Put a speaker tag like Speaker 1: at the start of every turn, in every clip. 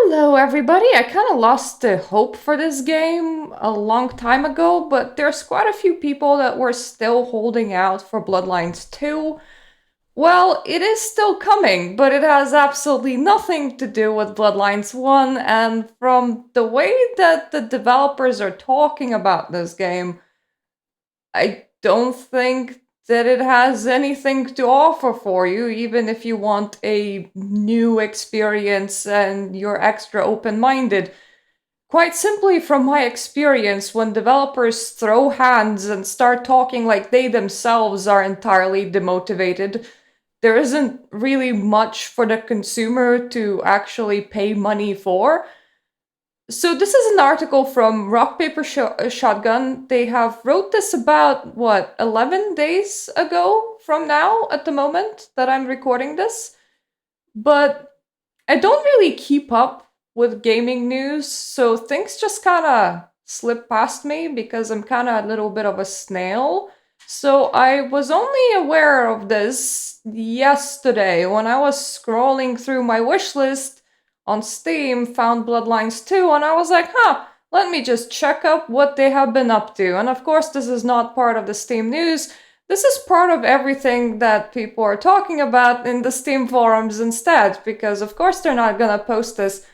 Speaker 1: Hello, everybody. I kind of lost the hope for this game a long time ago, but there's quite a few people that were still holding out for Bloodlines 2. Well, it is still coming, but it has absolutely nothing to do with Bloodlines 1, and from the way that the developers are talking about this game, I don't think that it has anything to offer for you, even if you want a new experience and you're extra open minded. Quite simply, from my experience, when developers throw hands and start talking like they themselves are entirely demotivated, there isn't really much for the consumer to actually pay money for. So this is an article from RockPaperShotgun. They have wrote this about, 11 days ago from now at the moment that I'm recording this. But I don't really keep up with gaming news, so things just kind of slip past me because I'm kind of a little bit of a snail. So I was only aware of this yesterday when I was scrolling through my wish list on Steam, found Bloodlines 2, and I was like, let me just check up what they have been up to. And of course, this is not part of the Steam news. This is part of everything that people are talking about in the Steam forums instead, because of course they're not gonna post this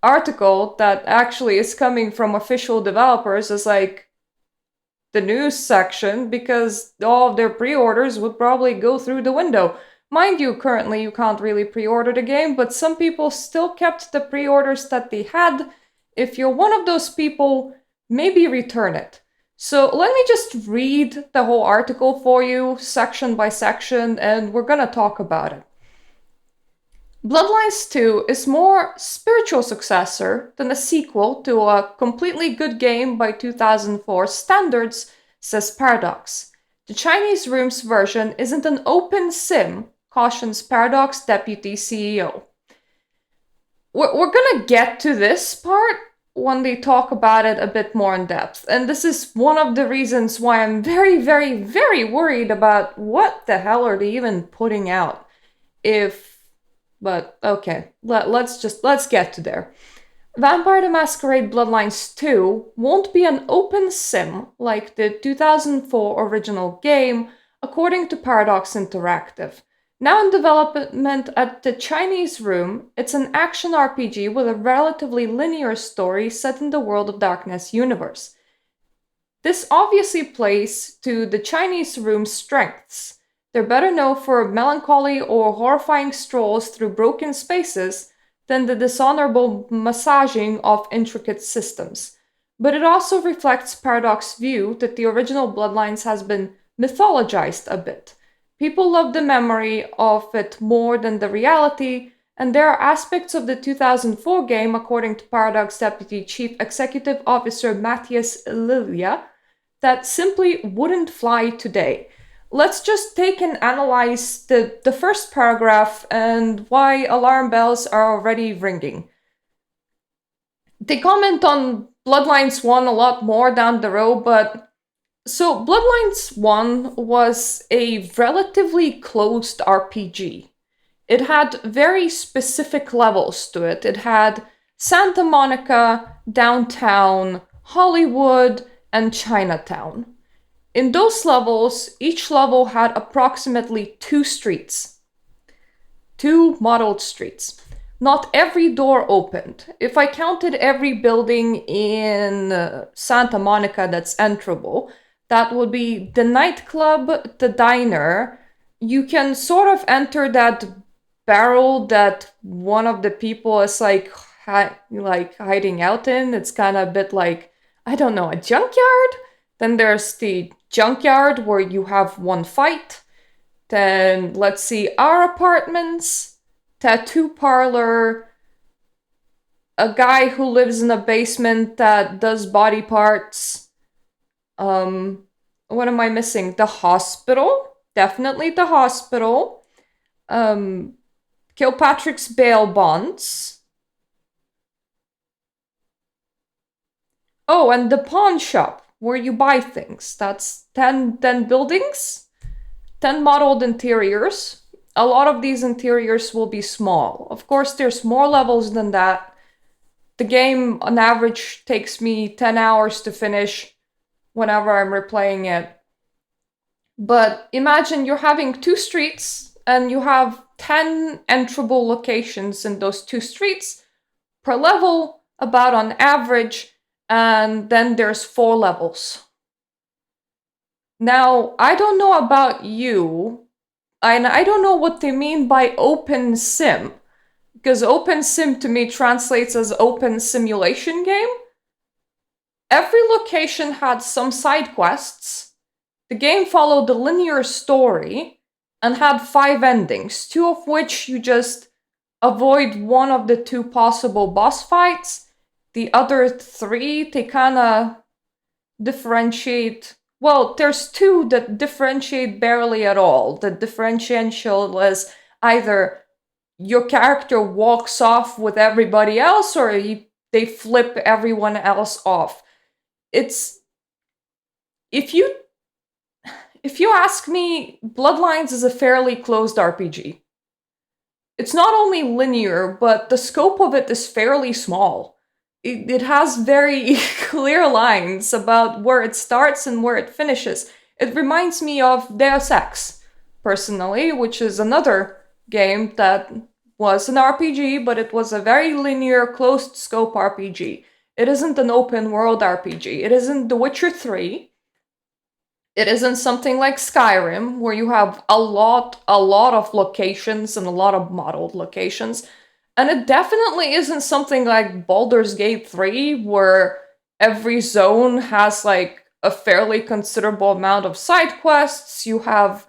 Speaker 1: article that actually is coming from official developers as like the news section, because all of their pre-orders would probably go through the window. Mind you, currently you can't really pre-order the game, but some people still kept the pre-orders that they had. If you're one of those people, maybe return it. So let me just read the whole article for you, section by section, and we're gonna talk about it. Bloodlines 2 is more spiritual successor than a sequel to a completely good game by 2004 standards, says Paradox. The Chinese Room's version isn't an open sim, cautions Paradox deputy CEO. We're gonna get to this part when they talk about it a bit more in depth. And this is one of the reasons why I'm very, very, very worried about what the hell are they even putting out. But okay, let's get to there. Vampire the Masquerade Bloodlines 2 won't be an open sim like the 2004 original game, according to Paradox Interactive. Now in development at the Chinese Room, it's an action RPG with a relatively linear story set in the World of Darkness universe. This obviously plays to the Chinese Room's strengths. They're better known for melancholy or horrifying strolls through broken spaces than the dishonorable massaging of intricate systems. But it also reflects Paradox's view that the original Bloodlines has been mythologized a bit. People love the memory of it more than the reality, and there are aspects of the 2004 game, according to Paradox Deputy Chief Executive Officer Matthias Lilia, that simply wouldn't fly today. Let's just take and analyze the first paragraph and why alarm bells are already ringing. They comment on Bloodlines 1 a lot more down the road, but so Bloodlines 1 was a relatively closed RPG. It had very specific levels to it. It had Santa Monica, downtown, Hollywood, and Chinatown. In those levels, each level had approximately 2 streets. 2 modeled streets. Not every door opened. If I counted every building in Santa Monica that's enterable, that would be the nightclub, the diner. You can sort of enter that barrel that one of the people is like hiding out in. It's kind of a bit like, I don't know, a junkyard. Then there's the junkyard where you have one fight. Then let's see, our apartments, tattoo parlor, a guy who lives in a basement that does body parts. What am I missing? The hospital, definitely the hospital. Kilpatrick's bail bonds. Oh, and the pawn shop where you buy things. That's 10 buildings, 10 modeled interiors. A lot of these interiors will be small. Of course, there's more levels than that. The game, on average, takes me 10 hours to finish whenever I'm replaying it. But imagine you're having 2 streets and you have 10 enterable locations in those 2 streets per level, about on average, and then there's 4 levels. Now, I don't know about you, and I don't know what they mean by open sim, because open sim to me translates as open simulation game. Every location had some side quests. The game followed a linear story and had 5 endings, 2 of which you just avoid one of the 2 possible boss fights. The other 3, they kinda differentiate. Well, there's 2 that differentiate barely at all. The differential is either your character walks off with everybody else or they flip everyone else off. It's if you ask me, Bloodlines is a fairly closed RPG. It's not only linear, but the scope of it is fairly small. It has very clear lines about where it starts and where it finishes. It reminds me of Deus Ex, personally, which is another game that was an RPG, but it was a very linear, closed scope RPG. It isn't an open world RPG. It isn't The Witcher 3. It isn't something like Skyrim, where you have a lot of locations and a lot of modeled locations. And it definitely isn't something like Baldur's Gate 3, where every zone has like a fairly considerable amount of side quests. You have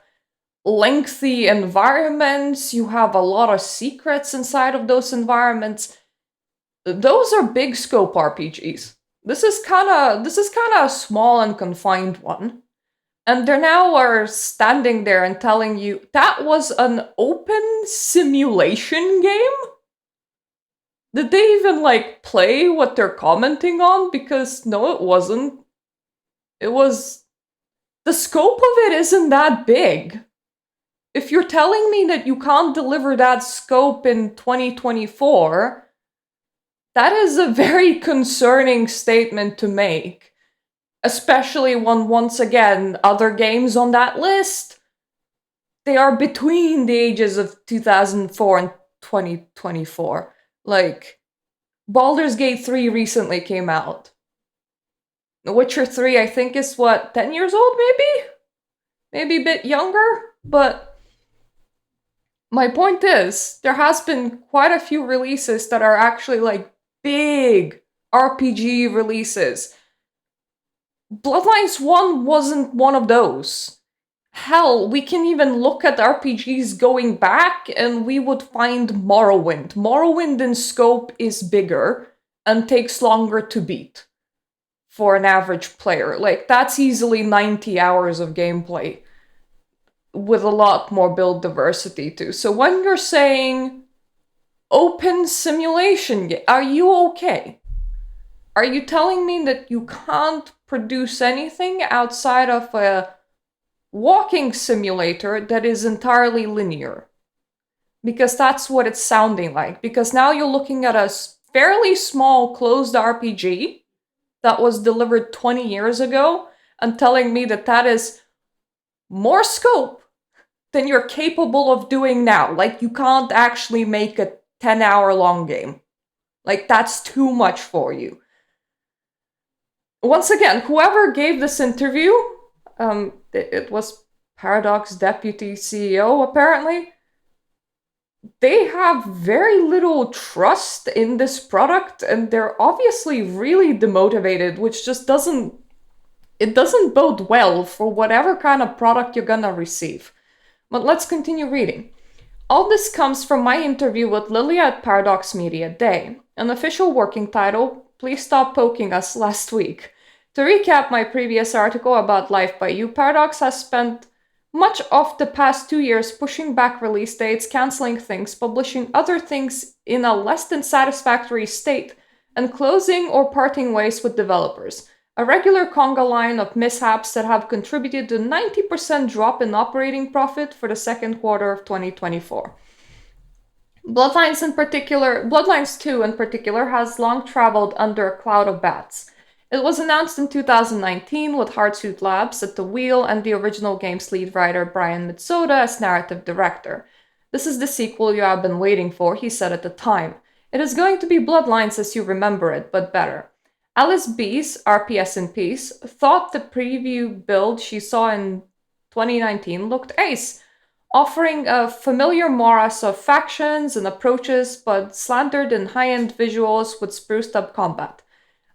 Speaker 1: lengthy environments. You have a lot of secrets inside of those environments. Those are big scope RPGs. This is kind of a small and confined one. And they now are standing there and telling you that was an open simulation game? Did they even like play what they're commenting on? Because no, it wasn't. It was. The scope of it isn't that big. If you're telling me that you can't deliver that scope in 2024, that is a very concerning statement to make. Especially when, once again, other games on that list, they are between the ages of 2004 and 2024. Like, Baldur's Gate 3 recently came out. The Witcher 3, I think, is what, 10 years old, maybe? Maybe a bit younger? But my point is, there has been quite a few releases that are actually, like, big RPG releases. Bloodlines 1 wasn't one of those. Hell, we can even look at RPGs going back and we would find Morrowind. Morrowind in scope is bigger and takes longer to beat for an average player. Like, that's easily 90 hours of gameplay with a lot more build diversity too. So when you're saying open simulation game, are you okay? Are you telling me that you can't produce anything outside of a walking simulator that is entirely linear? Because that's what it's sounding like. Because now you're looking at a fairly small closed RPG that was delivered 20 years ago and telling me that that is more scope than you're capable of doing now. Like, you can't actually make a 10-hour long game. Like, that's too much for you. Once again, whoever gave this interview, it was Paradox deputy CEO, apparently. They have very little trust in this product, and they're obviously really demotivated, which just doesn't bode well for whatever kind of product you're gonna receive. But let's continue reading. All this comes from my interview with Lilia at Paradox Media Day, an official working title, Please Stop Poking Us, last week. To recap my previous article about Life by You, Paradox has spent much of the past 2 years pushing back release dates, cancelling things, publishing other things in a less than satisfactory state, and closing or parting ways with developers. A regular conga line of mishaps that have contributed to 90% drop in operating profit for the second quarter of 2024. Bloodlines 2 in particular has long traveled under a cloud of bats. It was announced in 2019 with Hardsuit Labs at the wheel and the original game's lead writer Brian Mitsoda as narrative director. "This is the sequel you have been waiting for," he said at the time. "It is going to be Bloodlines as you remember it, but better." Alice Bees, RPS in Peace, thought the preview build she saw in 2019 looked ace, offering a familiar morass of factions and approaches, but slandered in high-end visuals with spruced up combat.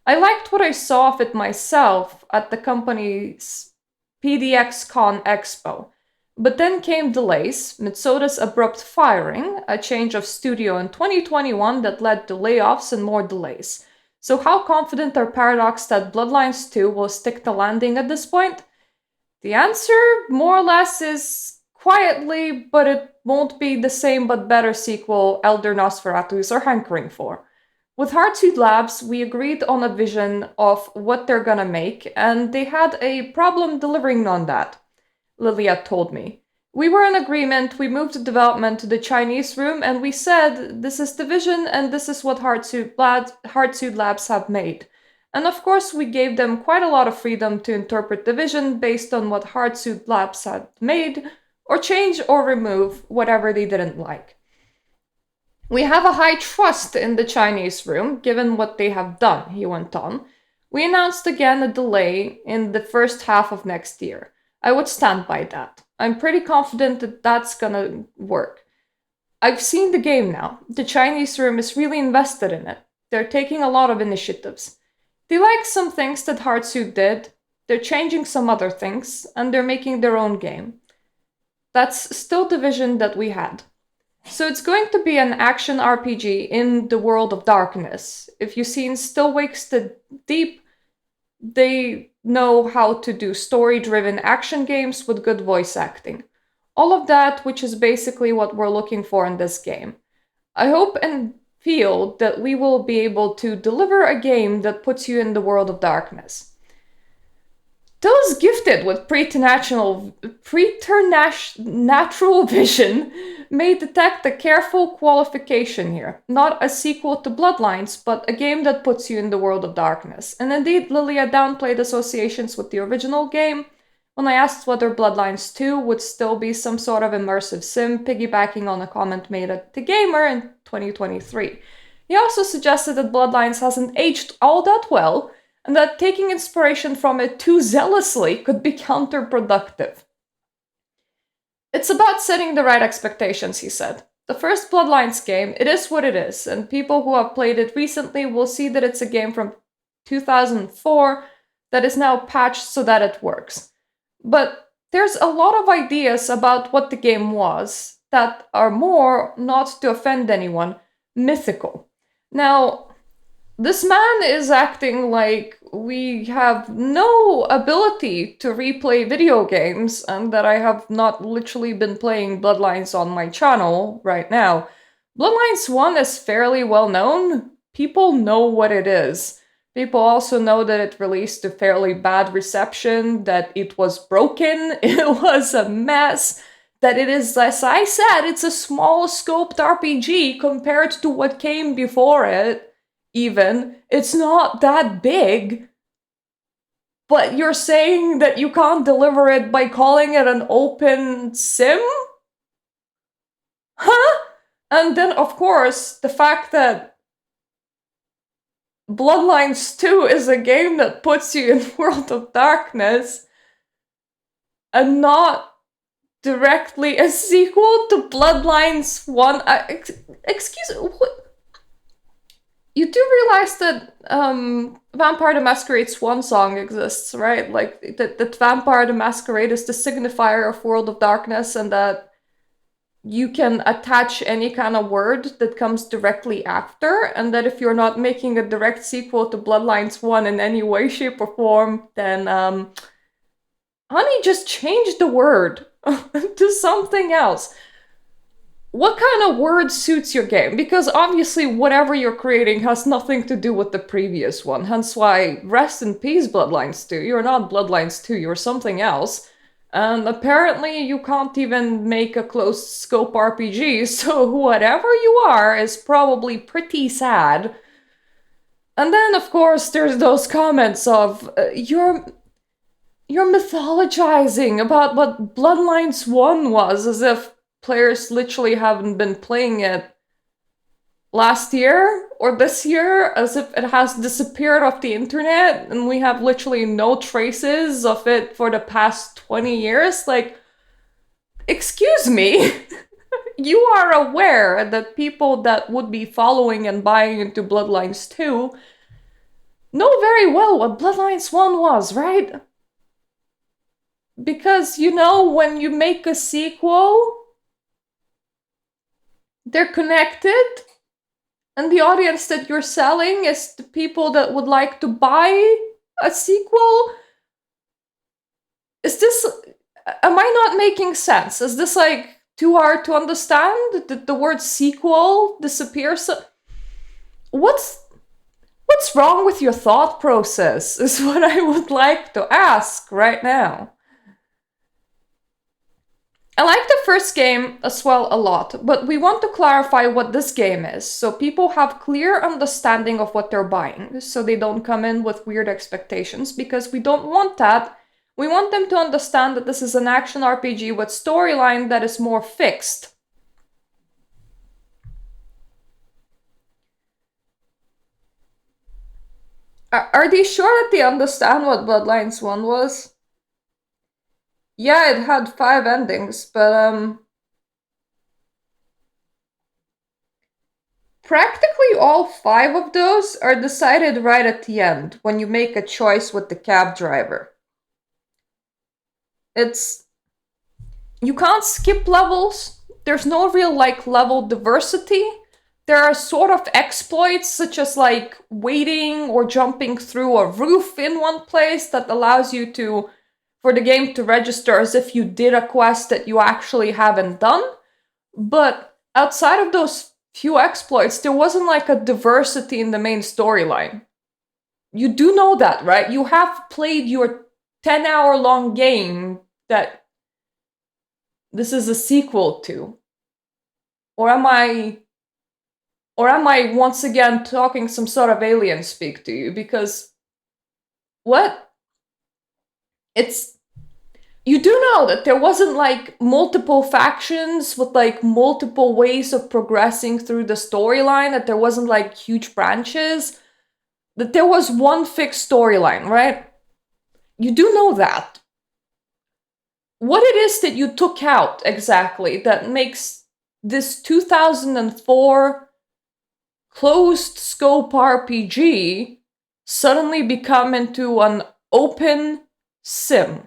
Speaker 1: "I liked what I saw of it myself at the company's PDXCon Expo. But then came delays, Mitsoda's abrupt firing, a change of studio in 2021 that led to layoffs and more delays. So how confident are Paradox that Bloodlines 2 will stick the landing at this point? The answer, more or less, is quietly, but it won't be the same but better sequel Elder Nosferatus are hankering for. With Hardsuit Labs, we agreed on a vision of what they're gonna make, and they had a problem delivering on that," Lilia told me. "We were in agreement, we moved the development to the Chinese room, and we said, this is the vision and this is what Hardsuit Labs have made. And of course, we gave them quite a lot of freedom to interpret the vision based on what Hardsuit Labs had made, or change or remove whatever they didn't like. We have a high trust in the Chinese room, given what they have done," he went on. "We announced again a delay in the first half of next year. I would stand by that. I'm pretty confident that that's gonna work. I've seen the game now. The Chinese room is really invested in it. They're taking a lot of initiatives. They like some things that Hardsuit did, they're changing some other things, and they're making their own game. That's still the vision that we had. So it's going to be an action RPG in the world of darkness. If you've seen Still Wakes the Deep, they know how to do story-driven action games with good voice acting. All of that, which is basically what we're looking for in this game. I hope and feel that we will be able to deliver a game that puts you in the world of darkness." Those gifted with preternatural vision may detect a careful qualification here. Not a sequel to Bloodlines, but a game that puts you in the world of darkness. And indeed, Lilia downplayed associations with the original game when I asked whether Bloodlines 2 would still be some sort of immersive sim, piggybacking on a comment made at The Gamer in 2023. He also suggested that Bloodlines hasn't aged all that well, and that taking inspiration from it too zealously could be counterproductive. "It's about setting the right expectations," he said. "The first Bloodlines game, it is what it is, and people who have played it recently will see that it's a game from 2004 that is now patched so that it works. But there's a lot of ideas about what the game was that are more, not to offend anyone, mythical. Now, this man is acting like we have no ability to replay video games and that I have not literally been playing Bloodlines on my channel right now. Bloodlines 1 is fairly well known. People know what it is. People also know that it released to fairly bad reception, that it was broken, it was a mess, that it is, as I said, it's a small scoped RPG compared to what came before it. Even, it's not that big. But you're saying that you can't deliver it by calling it an open sim? Huh? And then, of course, the fact that Bloodlines 2 is a game that puts you in the world of darkness and not directly a sequel to Bloodlines 1. Excuse me, what? You do realize that Vampire the Masquerade Swan Song exists, right? Like, that Vampire the Masquerade is the signifier of World of Darkness, and that you can attach any kind of word that comes directly after, and that if you're not making a direct sequel to Bloodlines 1 in any way, shape, or form, then, honey, just change the word to something else. What kind of word suits your game? Because obviously whatever you're creating has nothing to do with the previous one. Hence why, rest in peace, Bloodlines 2. You're not Bloodlines 2, you're something else. And apparently you can't even make a closed scope RPG, so whatever you are is probably pretty sad. And then, of course, there's those comments of, you're mythologizing about what Bloodlines 1 was, as if players literally haven't been playing it last year or this year, as if it has disappeared off the internet and we have literally no traces of it for the past 20 years. Like, excuse me. You are aware that people that would be following and buying into Bloodlines 2 know very well what Bloodlines 1 was, right? Because, when you make a sequel, they're connected, and the audience that you're selling is the people that would like to buy a sequel. Am I not making sense? Is this like too hard to understand? Did the word sequel disappear? What's wrong with your thought process is what I would like to ask right now. I like the first game as well a lot, but we want to clarify what this game is, so people have clear understanding of what they're buying, so they don't come in with weird expectations, because we don't want that. We want them to understand that this is an action RPG with storyline that is more fixed. Are they sure that they understand what Bloodlines 1 was? Yeah, it had 5 endings, but practically all 5 of those are decided right at the end, when you make a choice with the cab driver. You can't skip levels. There's no real, level diversity. There are sort of exploits, such as, waiting or jumping through a roof in one place that allows you for the game to register as if you did a quest that you actually haven't done. But outside of those few exploits, there wasn't a diversity in the main storyline. You do know that, right? You have played your 10-hour-long game that this is a sequel to. Or am I once again talking some sort of alien speak to you? Because what? You do know that there wasn't multiple factions with multiple ways of progressing through the storyline, that there wasn't huge branches, that there was one fixed storyline, right? You do know that. What it is that you took out exactly that makes this 2004 closed scope RPG suddenly become into an open sim?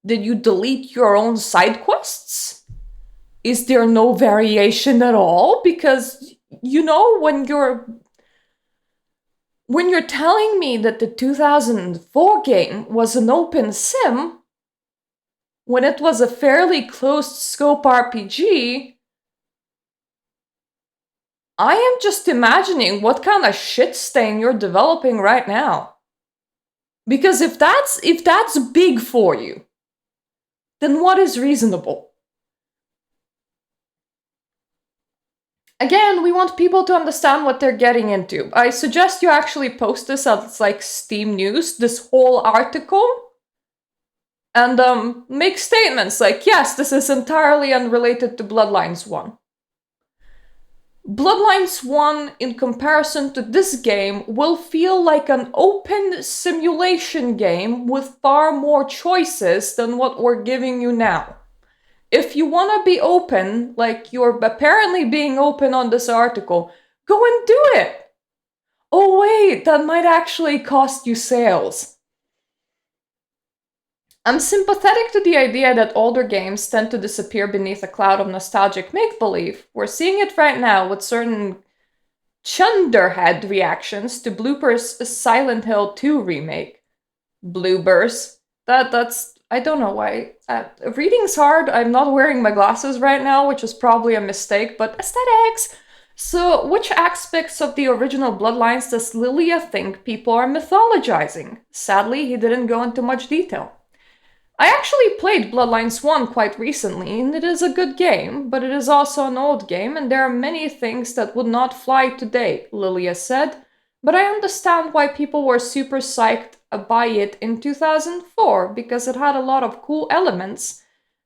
Speaker 1: Did you delete your own side quests? Is there no variation at all? Because, when you're telling me that the 2004 game was an open sim, when it was a fairly closed scope RPG, I am just imagining what kind of shit stain you're developing right now. Because if that's big for you, then what is reasonable? Again, we want people to understand what they're getting into. I suggest you actually post this as Steam News, this whole article, and make statements like, yes, this is entirely unrelated to Bloodlines 1. Bloodlines 1, in comparison to this game, will feel like an open simulation game with far more choices than what we're giving you now. If you want to be open, like you're apparently being open on this article, go and do it! Oh wait, that might actually cost you sales. I'm sympathetic to the idea that older games tend to disappear beneath a cloud of nostalgic make-believe. We're seeing it right now with certain chunderhead reactions to Blooper's Silent Hill 2 remake. Bloopers. That's... I don't know why. Reading's hard. I'm not wearing my glasses right now, which is probably a mistake, but aesthetics! So, which aspects of the original Bloodlines does Lilia think people are mythologizing? Sadly, he didn't go into much detail. I actually played Bloodlines 1 quite recently, and it is a good game, but it is also an old game, and there are many things that would not fly today, Lilia said. But I understand why people were super psyched by it in 2004, because it had a lot of cool elements,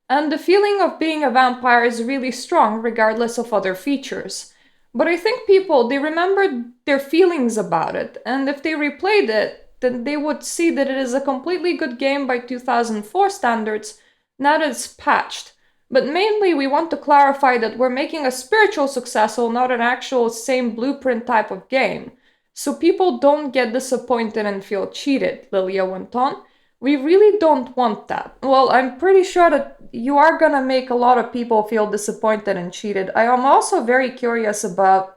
Speaker 1: and the feeling of being a vampire is really strong regardless of other features. But I think people, they remembered their feelings about it, and if they replayed it, then they would see that it is a completely good game by 2004 standards, now that it's patched. But mainly we want to clarify that we're making a spiritual successor, not an actual same blueprint type of game. So people don't get disappointed and feel cheated, Lilia went on. We really don't want that. Well, I'm pretty sure that you are gonna make a lot of people feel disappointed and cheated. I am also very curious about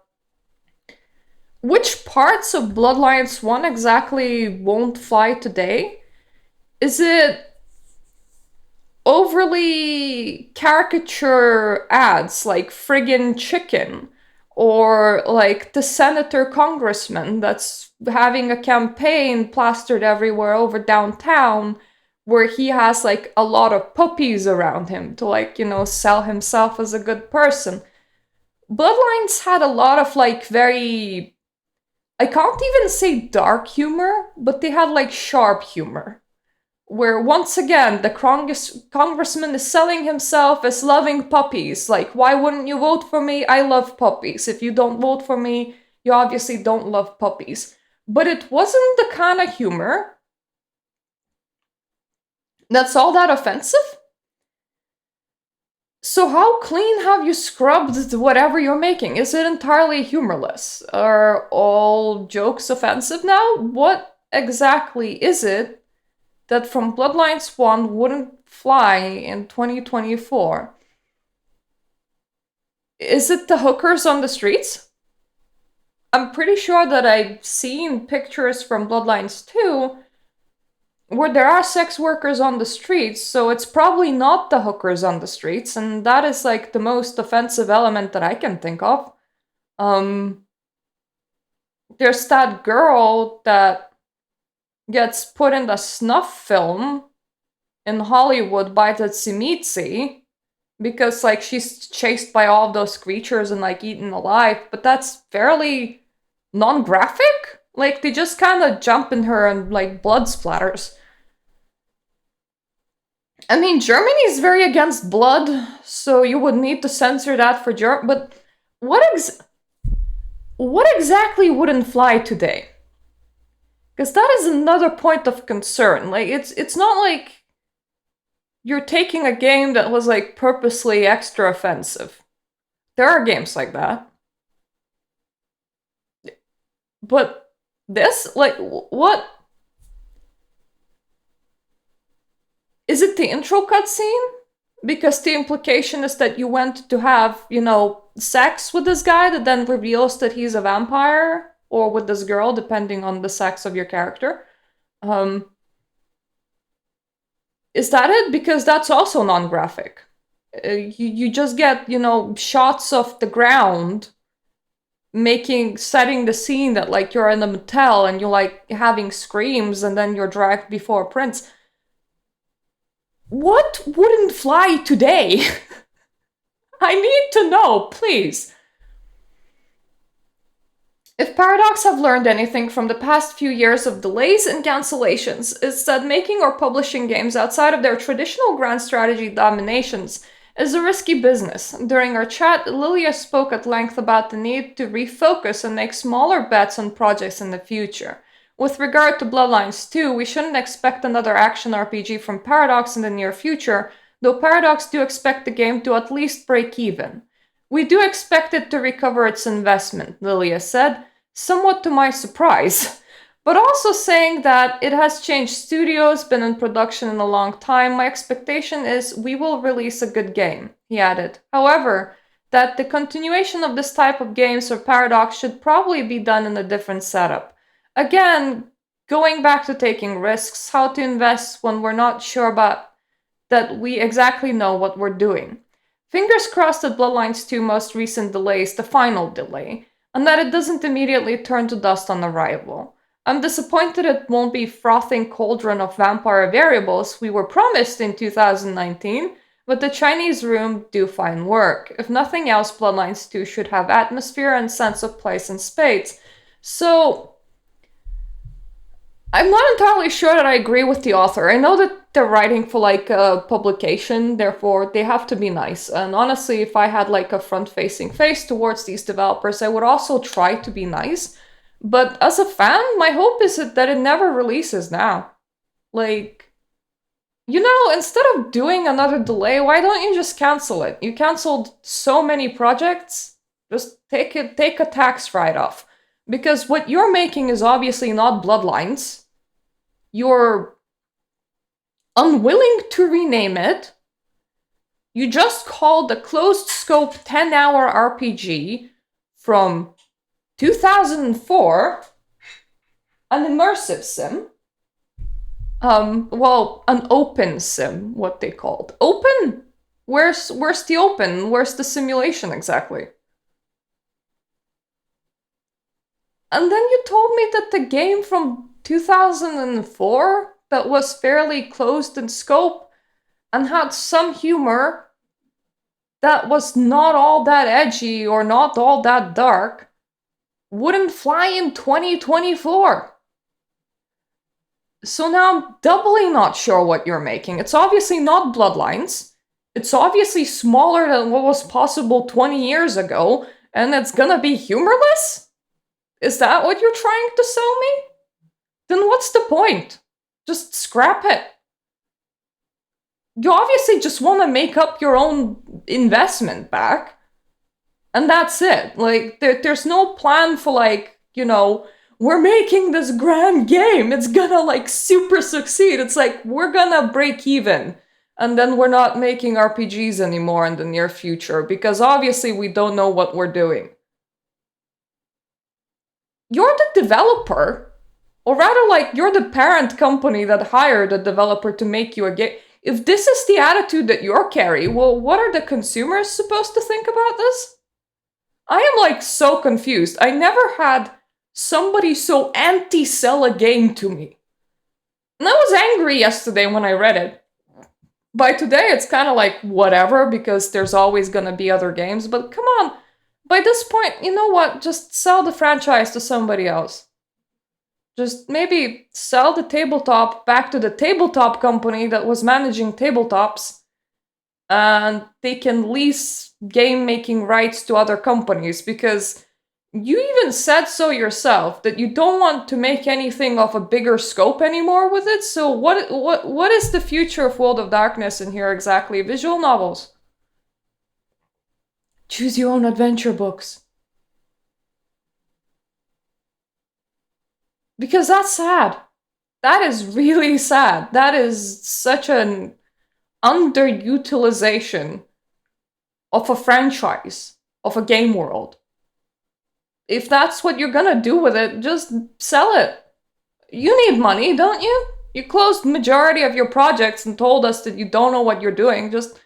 Speaker 1: which parts of Bloodlines 1 exactly won't fly today. Is it overly caricature ads like friggin' chicken? Or like the senator congressman that's having a campaign plastered everywhere over downtown where he has like a lot of puppies around him to like, sell himself as a good person. Bloodlines had a lot of like very, I can't even say dark humor, but they had like sharp humor. Where once again, the congressman is selling himself as loving puppies. Like, why wouldn't you vote for me? I love puppies. If you don't vote for me, you obviously don't love puppies. But it wasn't the kind of humor that's all that offensive. So how clean have you scrubbed whatever you're making? Is it entirely humorless? Are all jokes offensive now? What exactly is it that from Bloodlines 1 wouldn't fly in 2024? Is it the hookers on the streets? I'm pretty sure that I've seen pictures from Bloodlines 2 where there are sex workers on the streets, so it's probably not the hookers on the streets, and that is like the most offensive element that I can think of. There's that girl that gets put in the snuff film in Hollywood by the Tsimitsi because like she's chased by all those creatures and like eaten alive, but that's fairly non-graphic. Like they just kind of jump in her and like blood splatters. I mean, Germany is very against blood, so you would need to censor that for Germany. But what exactly wouldn't fly today? Because that is another point of concern. Like it's not like you're taking a game that was like purposely extra offensive. There are games like that. But this, like, what? Is it the intro cutscene? Because the implication is that you went to have, sex with this guy that then reveals that he's a vampire, or with this girl, depending on the sex of your character. Is that it? Because that's also non-graphic. You just get, shots of the ground setting the scene that like you're in a motel and you're like having screams and then you're dragged before a prince. What wouldn't fly today? I need to know, please. If Paradox have learned anything from the past few years of delays and cancellations, it's that making or publishing games outside of their traditional grand strategy dominations is a risky business. During our chat, Lilia spoke at length about the need to refocus and make smaller bets on projects in the future. With regard to Bloodlines 2, we shouldn't expect another action RPG from Paradox in the near future, though Paradox do expect the game to at least break even. We do expect it to recover its investment, Lilia said, somewhat to my surprise. But also saying that it has changed studios, been in production in a long time, my expectation is we will release a good game, he added. However, that the continuation of this type of games for Paradox should probably be done in a different setup. Again, going back to taking risks, how to invest when we're not sure about that we exactly know what we're doing. Fingers crossed that Bloodlines 2 most recent delay is the final delay, and that it doesn't immediately turn to dust on arrival. I'm disappointed it won't be frothing cauldron of vampire variables we were promised in 2019, but the Chinese room do fine work. If nothing else, Bloodlines 2 should have atmosphere and sense of place in spades. So, I'm not entirely sure that I agree with the author. I know that they're writing for like a publication, therefore they have to be nice. And honestly, if I had like a front-facing face towards these developers, I would also try to be nice. But as a fan, my hope is that it never releases now. Like, instead of doing another delay, why don't you just cancel it? You canceled so many projects. Just take a tax write-off. Because what you're making is obviously not Bloodlines. You're unwilling to rename it. You just called a closed scope 10-hour RPG from 2004 an immersive sim. An open sim, what they called. Open? Where's the open? Where's the simulation exactly? And then you told me that the game from 2004 that was fairly closed in scope and had some humor that was not all that edgy or not all that dark wouldn't fly in 2024. So now I'm doubly not sure what you're making. It's obviously not Bloodlines. It's obviously smaller than what was possible 20 years ago, and it's gonna be humorless? Is that what you're trying to sell me? Then what's the point? Just scrap it. You obviously just want to make up your own investment back. And that's it. Like, there's no plan for, like, we're making this grand game. It's gonna, like, super succeed. It's like, we're gonna break even. And then we're not making RPGs anymore in the near future. Because obviously we don't know what we're doing. You're the developer, or rather, like, you're the parent company that hired a developer to make you a game. If this is the attitude that you're carrying, well, what are the consumers supposed to think about this? I am, like, so confused. I never had somebody so anti-sell a game to me. And I was angry yesterday when I read it. By today, it's kind of like, whatever, because there's always gonna be other games, but come on. By this point, you know what? Just sell the franchise to somebody else. Just maybe sell the tabletop back to the tabletop company that was managing tabletops, and they can lease game-making rights to other companies, because you even said so yourself, that you don't want to make anything of a bigger scope anymore with it, so what is the future of World of Darkness in here exactly? Visual novels. Choose your own adventure books. Because that's sad. That is really sad. That is such an underutilization of a franchise, of a game world. If that's what you're gonna do with it, just sell it. You need money, don't you? You closed majority of your projects and told us that you don't know what you're doing. Just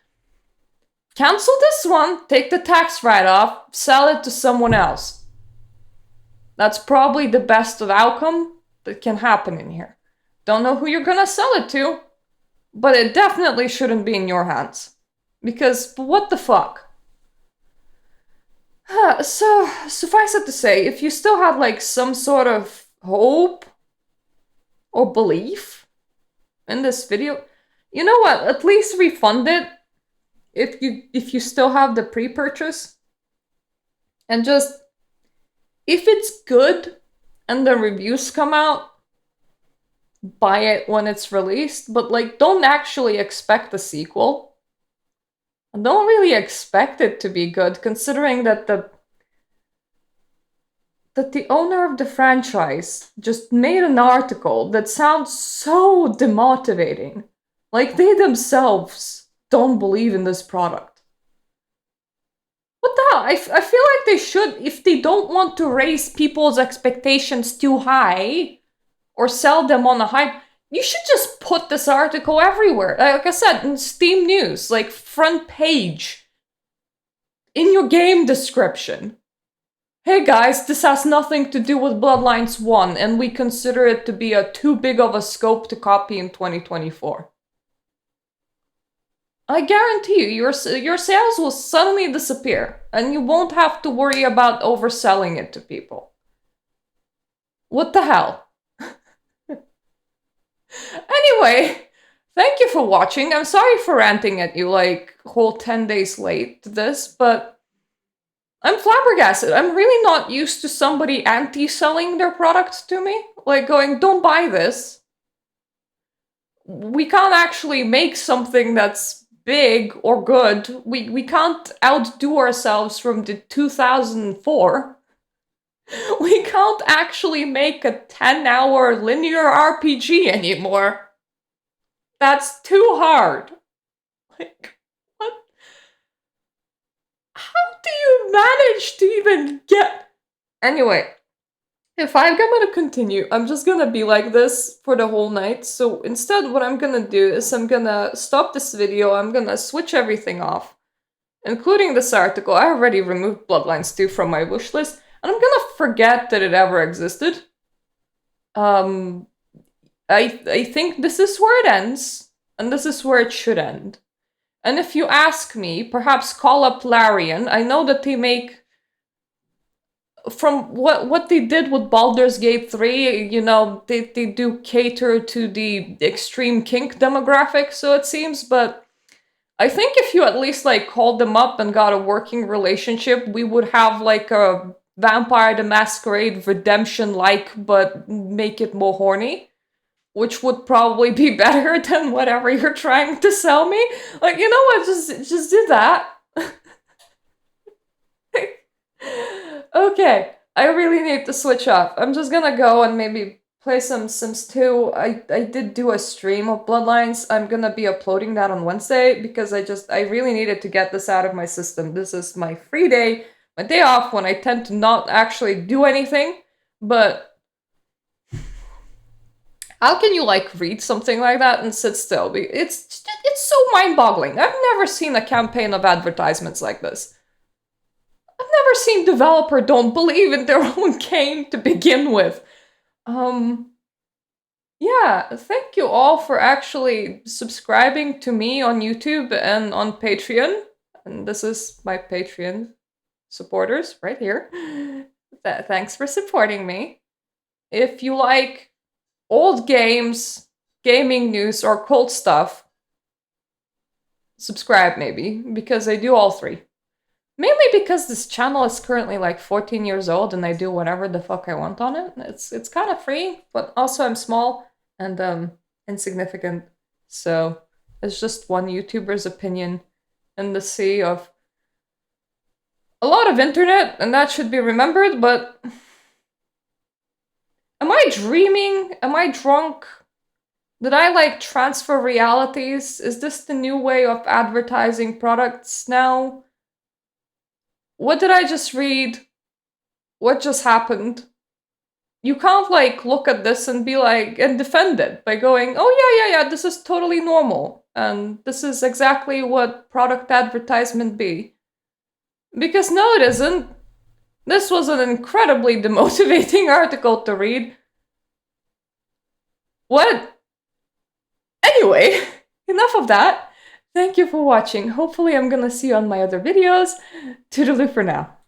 Speaker 1: cancel this one, take the tax write-off, sell it to someone else. That's probably the best of outcome that can happen in here. Don't know who you're gonna sell it to, but it definitely shouldn't be in your hands. Because what the fuck? So, suffice it to say, if you still have, like, some sort of hope or belief in this video, you know what? At least refund it if you still have the pre-purchase. And just, if it's good and the reviews come out, buy it when it's released, but, like, don't actually expect a sequel. And don't really expect it to be good, considering that the owner of the franchise just made an article that sounds so demotivating. Like, they themselves don't believe in this product. What the hell? I feel like they should, if they don't want to raise people's expectations too high or sell them on a hype, you should just put this article everywhere. Like I said, in Steam News, like, front page, in your game description. hey guys, this has nothing to do with Bloodlines 1, and we consider it to be too big of a scope to copy in 2024. I guarantee you, your sales will suddenly disappear, and you won't have to worry about overselling it to people. What the hell? Anyway, thank you for watching. I'm sorry for ranting at you like whole 10 days late to this, but I'm flabbergasted. I'm really not used to somebody anti-selling their product to me. Like going, don't buy this. We can't actually make something that's big or good. We can't outdo ourselves from the 2004. We can't actually make a 10-hour linear RPG anymore. That's too hard. Like, what? How do you manage to even get... Anyway, if I'm gonna continue, I'm just gonna be like this for the whole night. So instead, what I'm gonna do is I'm gonna stop this video, I'm gonna switch everything off, including this article. I already removed Bloodlines 2 from my wish list, and I'm gonna forget that it ever existed. I think this is where it ends, and this is where it should end. And if you ask me, perhaps call up Larian. I know that they make... From what they did with Baldur's Gate 3, you know, they do cater to the extreme kink demographic, so it seems, but I think if you at least, like, called them up and got a working relationship, we would have, like, a Vampire the Masquerade redemption-like, but make it more horny, which would probably be better than whatever you're trying to sell me. Like, you know what, just do that. Okay, I really need to switch off. I'm just gonna go and maybe play some Sims 2. I did do a stream of Bloodlines. I'm gonna be uploading that on Wednesday because I really needed to get this out of my system. This is my free day, my day off when I tend to not actually do anything. But how can you, like, read something like that and sit still? It's so mind-boggling. I've never seen a campaign of advertisements like this. I've never seen developer don't believe in their own game to begin with. Yeah, thank you all for actually subscribing to me on YouTube and on Patreon. And this is my Patreon supporters right here. Thanks for supporting me. If you like old games, gaming news, or cult stuff, subscribe maybe, because I do all three. Mainly because this channel is currently like 14 years old and I do whatever the fuck I want on it. It's kind of free, but also I'm small and insignificant. So it's just one YouTuber's opinion in the sea of a lot of internet, and that should be remembered, but am I dreaming? Am I drunk? Did I, like, transfer realities? Is this the new way of advertising products now? What did I just read? What just happened? You can't, like, look at this and be like, and defend it by going, oh yeah, this is totally normal. And this is exactly what product advertisement be. Because no, it isn't. This was an incredibly demotivating article to read. What? Anyway, enough of that. Thank you for watching. Hopefully I'm gonna see you on my other videos. Toodaloo for now.